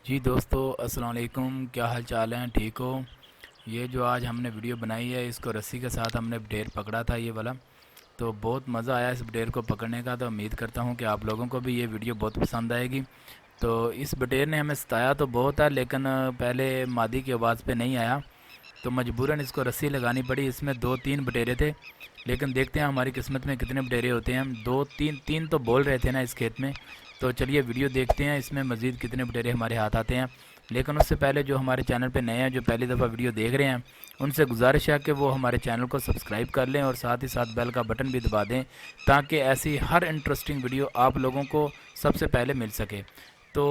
जी दोस्तों, अस्सलाम वालेकुम। क्या हाल चाल हैं? ठीक हो? ये जो आज हमने वीडियो बनाई है, इसको रस्सी के साथ हमने बटेर पकड़ा था, ये वाला। तो बहुत मज़ा आया इस बटेर को पकड़ने का। तो उम्मीद करता हूँ कि आप लोगों को भी ये वीडियो बहुत पसंद आएगी। तो इस बटेर ने हमें सताया तो बहुत है, लेकिन पहले मादी की आवाज़ पे नहीं आया, तो मजबूरन इसको रस्सी लगानी पड़ी। इसमें दो तीन बटेरे थे, लेकिन देखते हैं हमारी किस्मत में कितने बटेरे होते हैं। हम दो तीन तीन तो बोल रहे थे ना इस खेत में। तो चलिए वीडियो देखते हैं, इसमें मज़ीद कितने बटेरे हमारे हाथ आते हैं। लेकिन उससे पहले जो हमारे चैनल पे नए हैं, जो पहली दफ़ा वीडियो देख रहे हैं, उनसे गुजारिश है कि वो हमारे चैनल को सब्सक्राइब कर लें और साथ ही साथ बेल का बटन भी दबा दें, ताकि ऐसी हर इंटरेस्टिंग वीडियो आप लोगों को सबसे पहले मिल सके। तो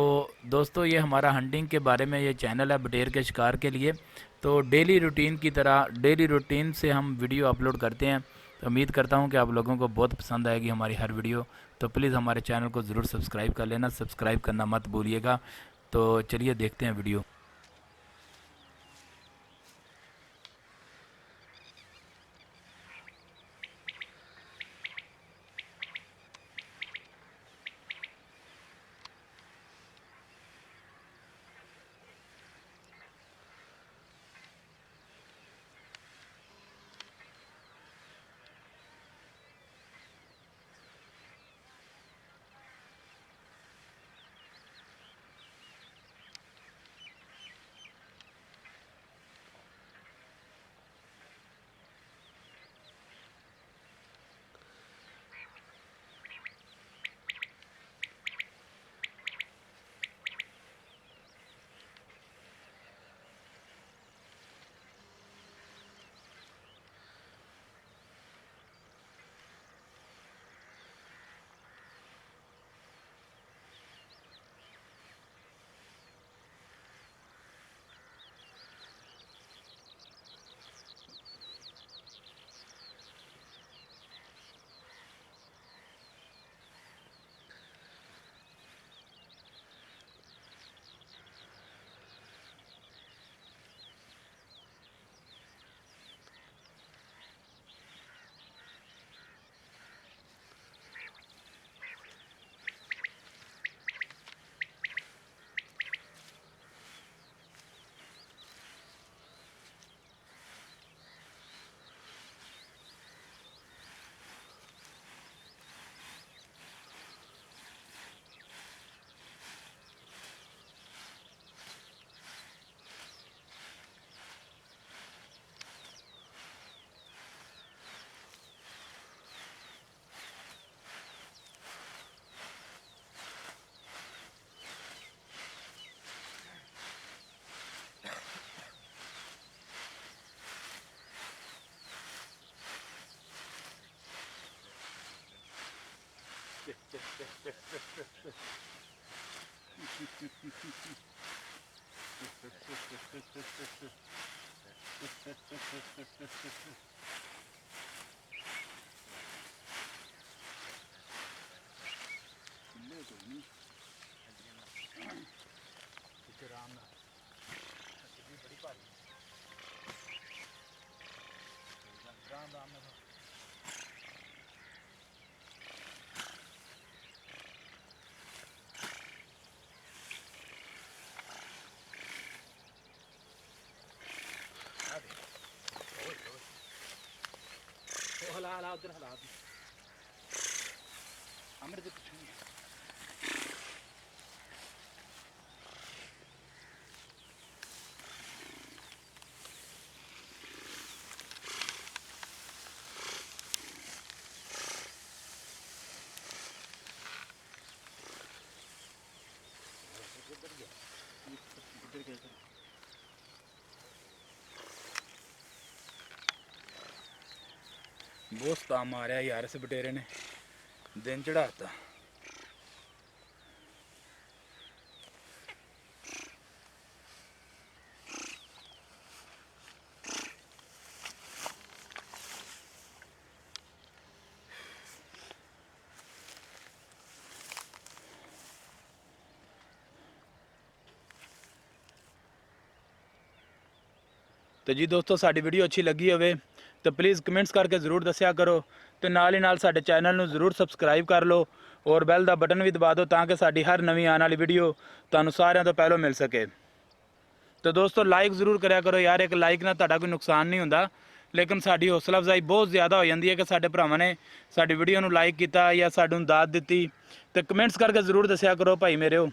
दोस्तों, ये हमारा हंटिंग के बारे में ये चैनल है, बटेर के शिकार के लिए। तो डेली रूटीन की तरह, डेली रूटीन से हम वीडियो अपलोड करते हैं। तो उम्मीद करता हूँ कि आप लोगों को बहुत पसंद आएगी हमारी हर वीडियो। तो प्लीज़ हमारे चैनल को ज़रूर सब्सक्राइब कर लेना, सब्सक्राइब करना मत भूलिएगा। तो चलिए देखते हैं वीडियो। हला हला उधर हला अमृत बहुत काम आ रहा है यार इस बटेरे ने, दिन चढ़ाता। ਤੇ ਜੀ ਦੋਸਤੋ ਸਾਡੀ ਵੀਡੀਓ ਅੱਛੀ ਲੱਗੀ ਹੋਵੇ ਤਾਂ ਪਲੀਜ਼ ਕਮੈਂਟਸ ਕਰਕੇ ਜ਼ਰੂਰ ਦੱਸਿਆ ਕਰੋ ਤੇ ਨਾਲ ਹੀ ਨਾਲ ਸਾਡੇ ਚੈਨਲ ਨੂੰ ਜ਼ਰੂਰ ਸਬਸਕ੍ਰਾਈਬ ਕਰ ਲਓ ਔਰ ਬੈਲ ਦਾ ਬਟਨ ਵੀ ਦਬਾ ਦਿਓ ਤਾਂ ਕਿ ਸਾਡੀ ਹਰ ਨਵੀਂ ਆਉਣ ਵਾਲੀ ਵੀਡੀਓ ਤੁਹਾਨੂੰ ਸਾਰਿਆਂ ਤੋਂ ਪਹਿਲਾਂ ਮਿਲ ਸਕੇ। तो दोस्तों लाइक ज़रूर करा करो यार, एक लाइक ना ਤੁਹਾਡਾ ਕੋਈ ਨੁਕਸਾਨ ਨਹੀਂ ਹੁੰਦਾ, लेकिन ਸਾਡੀ ਹੌਸਲਾ ਅਫਜ਼ਾਈ बहुत ज़्यादा हो जाती है कि ਸਾਡੇ ਭਰਾਵਾਂ ਨੇ ਸਾਡੀ ਵੀਡੀਓ ਨੂੰ ਲਾਈਕ ਕੀਤਾ ਜਾਂ ਸਾਨੂੰ ਦਾਤ ਦਿੱਤੀ। ਤੇ ਕਮੈਂਟਸ ਕਰਕੇ ਜ਼ਰੂਰ ਦੱਸਿਆ ਕਰੋ ਭਾਈ ਮੇਰਿਓ।